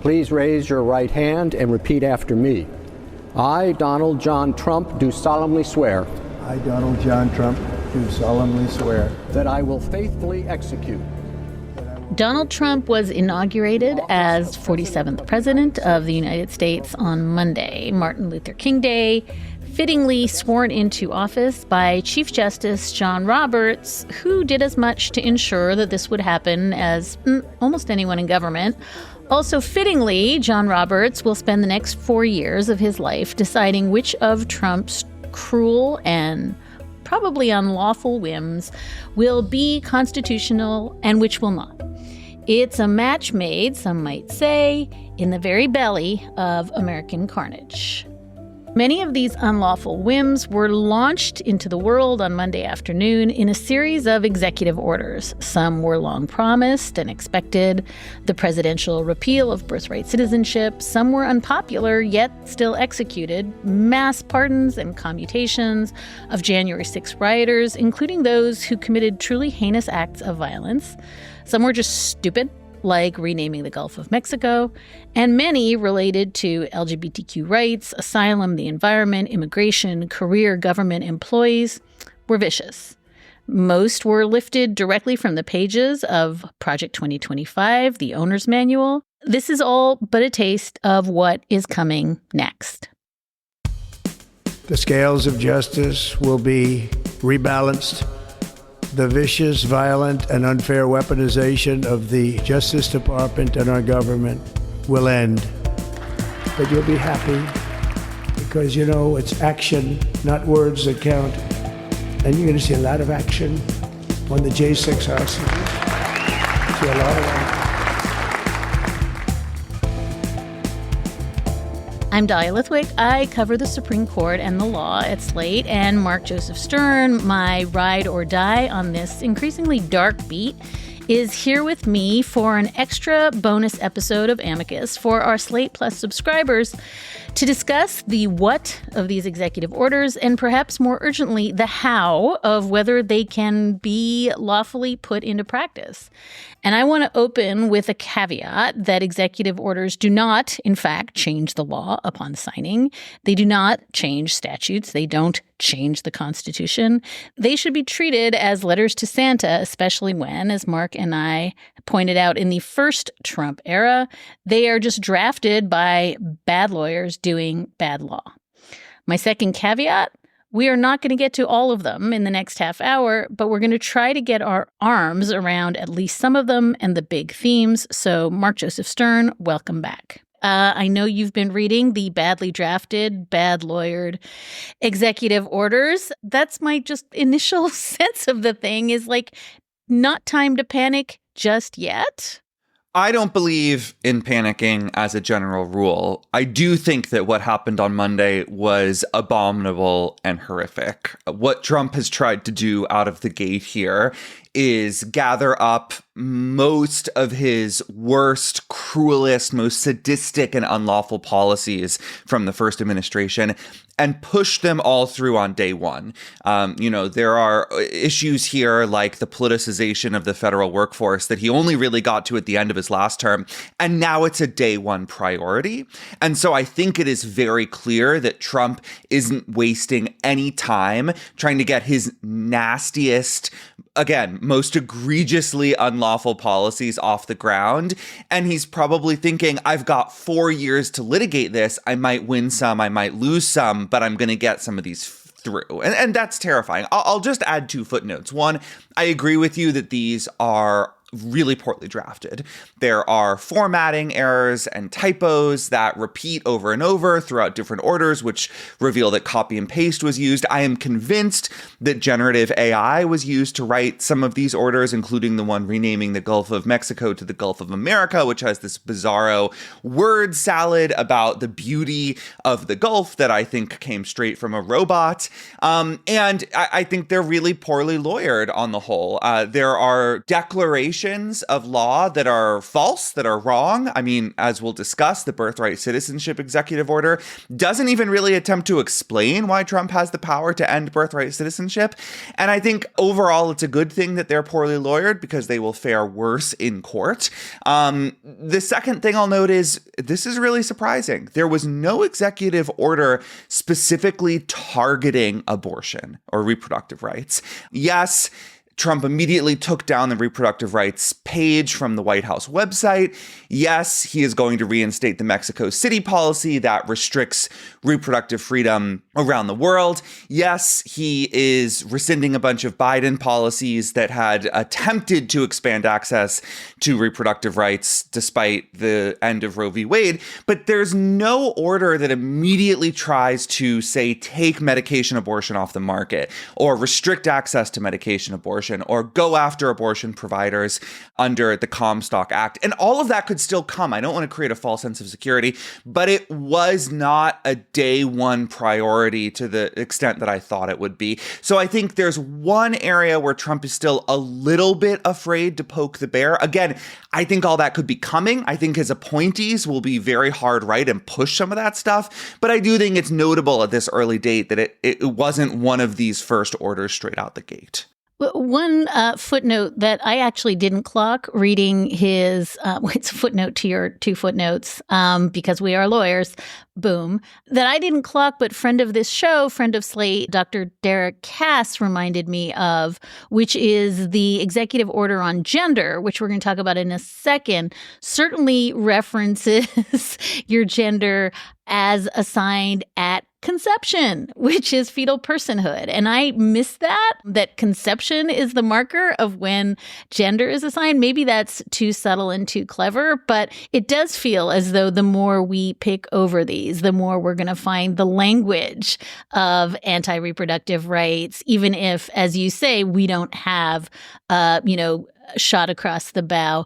Please raise your right hand and repeat after me. I, Donald John Trump, do solemnly swear. I, Donald John Trump, do solemnly swear. That I will faithfully execute. Donald Trump was inaugurated as 47th President of the United States on Monday, Martin Luther King Day, fittingly sworn into office by Chief Justice John Roberts, who did as much to ensure that this would happen as almost anyone in government. Also fittingly, John Roberts will spend the next 4 years of his life deciding which of Trump's cruel and probably unlawful whims will be constitutional and which will not. It's a match made, some might say, in the very belly of American carnage. Many of these unlawful whims were launched into the world on Monday afternoon in a series of executive orders. Some were long promised and expected, the presidential repeal of birthright citizenship. Some were unpopular, yet still executed, mass pardons and commutations of January 6 rioters, including those who committed truly heinous acts of violence. Some were just stupid, like renaming the Gulf of Mexico, and many related to LGBTQ rights, asylum, the environment, immigration, career government employees, were vicious. Most were lifted directly from the pages of Project 2025, the owner's manual. This is all but a taste of what is coming next. The scales of justice will be rebalanced. The vicious, violent, and unfair weaponization of the Justice Department and our government will end. But you'll be happy because, it's action, not words that count. And you're going to see a lot of action on the J6 hostages. See a lot of action. I'm Dahlia Lithwick. I cover the Supreme Court and the law at Slate, and Mark Joseph Stern, my ride or die on this increasingly dark beat, is here with me for an extra bonus episode of Amicus for our Slate Plus subscribers to discuss the what of these executive orders and perhaps more urgently, the how of whether they can be lawfully put into practice. And I want to open with a caveat that executive orders do not, in fact, change the law upon signing. They do not change statutes. They don't change the Constitution. They should be treated as letters to Santa, especially when, as Mark and I pointed out in the first Trump era, they are just drafted by bad lawyers doing bad law. My second caveat, we are not going to get to all of them in the next half hour, but we're going to try to get our arms around at least some of them and the big themes. So, Mark Joseph Stern, welcome back. I know you've been reading the badly drafted, bad lawyered executive orders. That's my just initial sense of the thing is like, not time to panic just yet. I don't believe in panicking as a general rule. I do think that what happened on Monday was abominable and horrific. What Trump has tried to do out of the gate here is gather up most of his worst, cruelest, most sadistic and unlawful policies from the first administration and push them all through on day one. There are issues here like the politicization of the federal workforce that he only really got to at the end of his last term. And now it's a day one priority. And so I think it is very clear that Trump isn't wasting any time trying to get his nastiest, again, most egregiously unlawful policies off the ground. And he's probably thinking, I've got 4 years to litigate this. I might win some, I might lose some, but I'm going to get some of these through. And that's terrifying. I'll just add 2 footnotes. One, I agree with you that these are really poorly drafted. There are formatting errors and typos that repeat over and over throughout different orders, which reveal that copy and paste was used. I am convinced that generative AI was used to write some of these orders, including the one renaming the Gulf of Mexico to the Gulf of America, which has this bizarro word salad about the beauty of the Gulf that I think came straight from a robot. And I think they're really poorly lawyered on the whole. There are declarations citations of law that are false, that are wrong. I mean, as we'll discuss, the birthright citizenship executive order doesn't even really attempt to explain why Trump has the power to end birthright citizenship. And I think overall, it's a good thing that they're poorly lawyered because they will fare worse in court. The second thing I'll note is this is really surprising. There was no executive order specifically targeting abortion or reproductive rights. Yes, Trump immediately took down the reproductive rights page from the White House website. Yes, he is going to reinstate the Mexico City policy that restricts reproductive freedom around the world. Yes, he is rescinding a bunch of Biden policies that had attempted to expand access to reproductive rights despite the end of Roe v. Wade. But there's no order that immediately tries to, say, take medication abortion off the market or restrict access to medication abortion or go after abortion providers under the Comstock Act. And all of that could still come. I don't want to create a false sense of security, but it was not a day one priority to the extent that I thought it would be. So I think there's one area where Trump is still a little bit afraid to poke the bear. Again, I think all that could be coming. I think his appointees will be very hard right and push some of that stuff. But I do think it's notable at this early date that it wasn't one of these first orders straight out the gate. One footnote that I actually didn't clock reading his, it's a footnote to your two footnotes, because we are lawyers, boom, that I didn't clock, but friend of this show, friend of Slate, Dr. Derek Cass reminded me of, which is the executive order on gender, which we're going to talk about in a second, certainly references your gender as assigned at conception, which is fetal personhood. And I missed that conception is the marker of when gender is assigned. Maybe that's too subtle and too clever, but it does feel as though the more we pick over these, the more we're going to find the language of anti-reproductive rights, even if, as you say, we don't have, shot across the bow.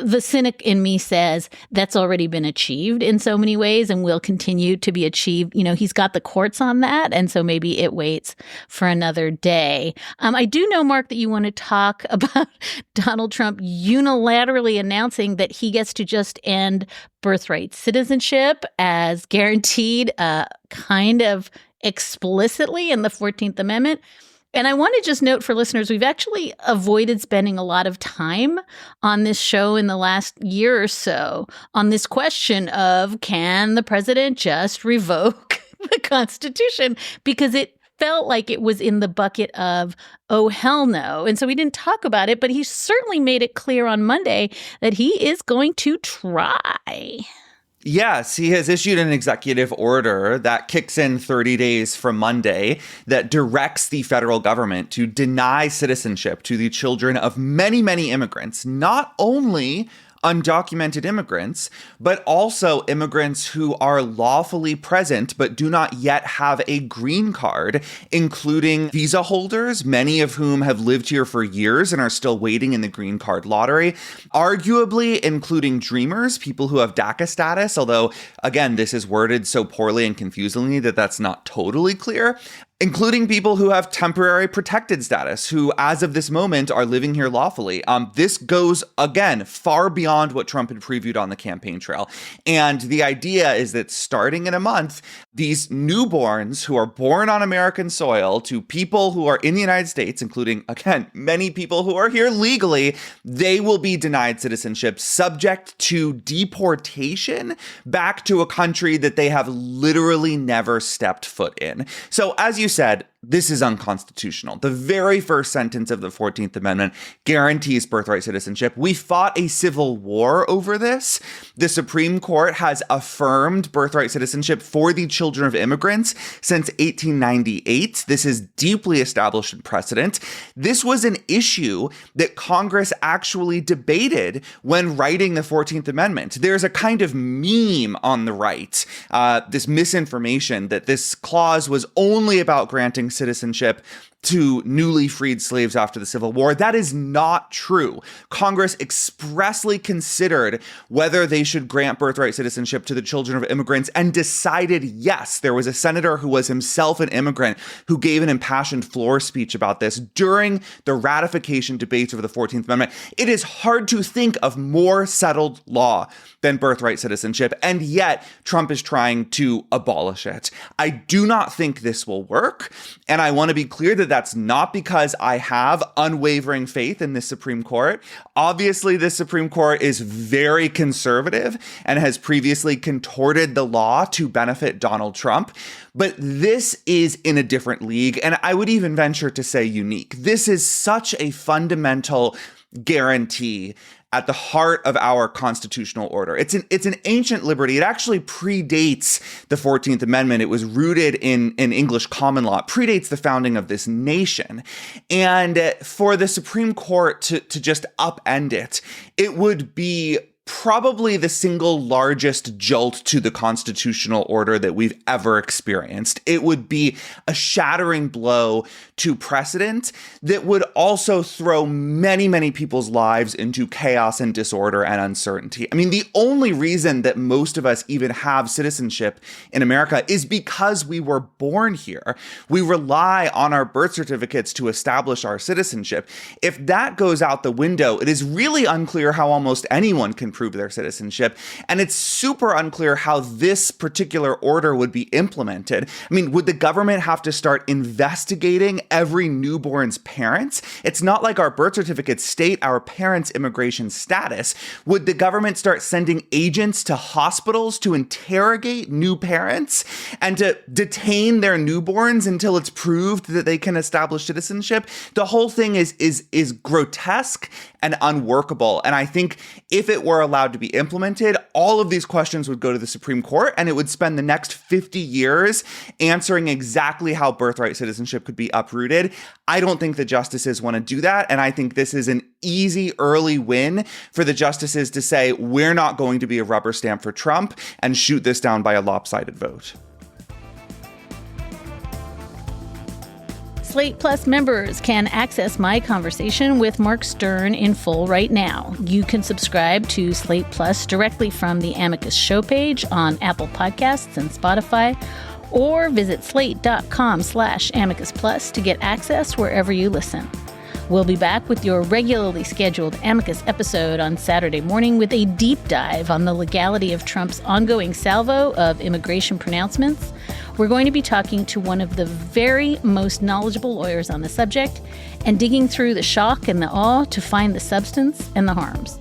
The cynic in me says that's already been achieved in so many ways and will continue to be achieved. He's got the courts on that. And so maybe it waits for another day. I do know, Mark, that you want to talk about Donald Trump unilaterally announcing that he gets to just end birthright citizenship as guaranteed kind of explicitly in the 14th Amendment. And I want to just note for listeners, we've actually avoided spending a lot of time on this show in the last year or so on this question of, can the president just revoke the Constitution? Because it felt like it was in the bucket of, oh, hell no. And so we didn't talk about it, but he certainly made it clear on Monday that he is going to try. Yes, he has issued an executive order that kicks in 30 days from Monday that directs the federal government to deny citizenship to the children of many, many immigrants, not only undocumented immigrants, but also immigrants who are lawfully present but do not yet have a green card, including visa holders, many of whom have lived here for years and are still waiting in the green card lottery, arguably including dreamers, people who have DACA status, although, again, this is worded so poorly and confusingly that that's not totally clear, including people who have temporary protected status, who, as of this moment, are living here lawfully. This goes, again, far beyond what Trump had previewed on the campaign trail. And the idea is that starting in a month, these newborns who are born on American soil to people who are in the United States, including, again, many people who are here legally, they will be denied citizenship, subject to deportation back to a country that they have literally never stepped foot in. So, as you said, this is unconstitutional. The very first sentence of the 14th Amendment guarantees birthright citizenship. We fought a civil war over this. The Supreme Court has affirmed birthright citizenship for the children of immigrants since 1898. This is deeply established in precedent. This was an issue that Congress actually debated when writing the 14th Amendment. There's a kind of meme on the right, this misinformation that this clause was only about granting citizenship to newly freed slaves after the Civil War. That is not true. Congress expressly considered whether they should grant birthright citizenship to the children of immigrants and decided yes. There was a senator who was himself an immigrant who gave an impassioned floor speech about this during the ratification debates over the 14th Amendment. It is hard to think of more settled law than birthright citizenship, and yet Trump is trying to abolish it. I do not think this will work, and I want to be clear that that's not because I have unwavering faith in the Supreme Court. Obviously, the Supreme Court is very conservative and has previously contorted the law to benefit Donald Trump, but this is in a different league, and I would even venture to say unique. This is such a fundamental guarantee at the heart of our constitutional order. It's an ancient liberty. It actually predates the 14th Amendment. It was rooted in English common law. It predates the founding of this nation. And for the Supreme Court to just upend it, it would be probably the single largest jolt to the constitutional order that we've ever experienced. It would be a shattering blow to precedent that would also throw many, many people's lives into chaos and disorder and uncertainty. I mean, the only reason that most of us even have citizenship in America is because we were born here. We rely on our birth certificates to establish our citizenship. If that goes out the window, it is really unclear how almost anyone can prove their citizenship. And it's super unclear how this particular order would be implemented. I mean, would the government have to start investigating every newborn's parents? It's not like our birth certificates state our parents' immigration status. Would the government start sending agents to hospitals to interrogate new parents and to detain their newborns until it's proved that they can establish citizenship? The whole thing is grotesque and unworkable. And I think if it were allowed to be implemented, all of these questions would go to the Supreme Court, and it would spend the next 50 years answering exactly how birthright citizenship could be uprooted. I don't think the justices want to do that. And I think this is an easy early win for the justices to say, we're not going to be a rubber stamp for Trump and shoot this down by a lopsided vote. Slate Plus members can access my conversation with Mark Stern in full right now. You can subscribe to Slate Plus directly from the Amicus show page on Apple Podcasts and Spotify, or visit slate.com/Amicus Plus to get access wherever you listen. We'll be back with your regularly scheduled Amicus episode on Saturday morning with a deep dive on the legality of Trump's ongoing salvo of immigration pronouncements. We're going to be talking to one of the very most knowledgeable lawyers on the subject and digging through the shock and the awe to find the substance and the harms.